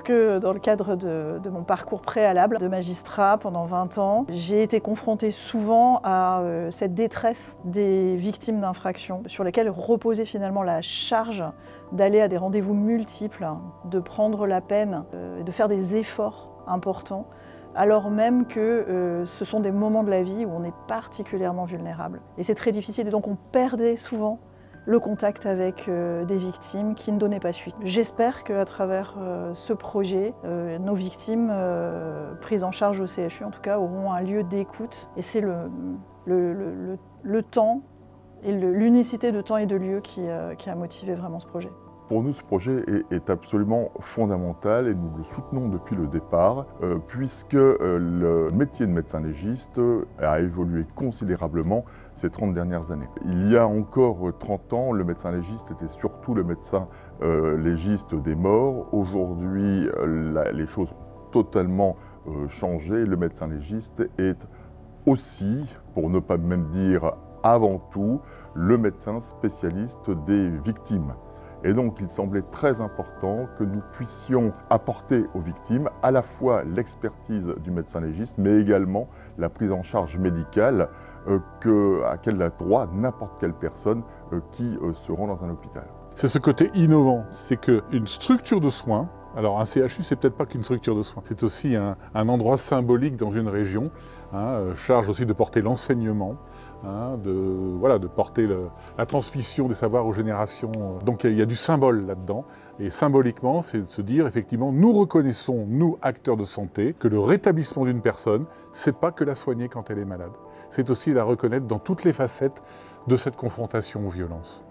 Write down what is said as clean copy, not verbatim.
que dans le cadre de mon parcours préalable de magistrat pendant 20 ans, j'ai été confrontée souvent à cette détresse des victimes d'infractions sur lesquelles reposait finalement la charge d'aller à des rendez-vous multiples, de prendre la peine, de faire des efforts importants, alors même que ce sont des moments de la vie où on est particulièrement vulnérable. Et c'est très difficile, et donc on perdait souvent le contact avec des victimes qui ne donnaient pas suite. J'espère qu'à travers ce projet, nos victimes prises en charge au CHU, en tout cas, auront un lieu d'écoute. Et c'est le temps et l'unicité de temps et de lieu qui a motivé vraiment ce projet. Pour nous, ce projet est absolument fondamental et nous le soutenons depuis le départ, puisque le métier de médecin légiste a évolué considérablement ces 30 dernières années. Il y a encore 30 ans, le médecin légiste était surtout le médecin légiste des morts. Aujourd'hui, les choses ont totalement changé. Le médecin légiste est aussi, pour ne pas même dire avant tout, le médecin spécialiste des victimes. Et donc, il semblait très important que nous puissions apporter aux victimes à la fois l'expertise du médecin légiste, mais également la prise en charge médicale à laquelle a droit n'importe quelle personne qui se rend dans un hôpital. C'est ce côté innovant, c'est qu'une structure de soins, alors un CHU, c'est peut-être pas qu'une structure de soins, c'est aussi un endroit symbolique dans une région, charge aussi de porter l'enseignement, de porter la transmission des savoirs aux générations. Donc il y a du symbole là-dedans, et symboliquement, c'est de se dire, effectivement, nous reconnaissons, nous, acteurs de santé, que le rétablissement d'une personne, c'est pas que la soigner quand elle est malade, c'est aussi la reconnaître dans toutes les facettes de cette confrontation aux violences.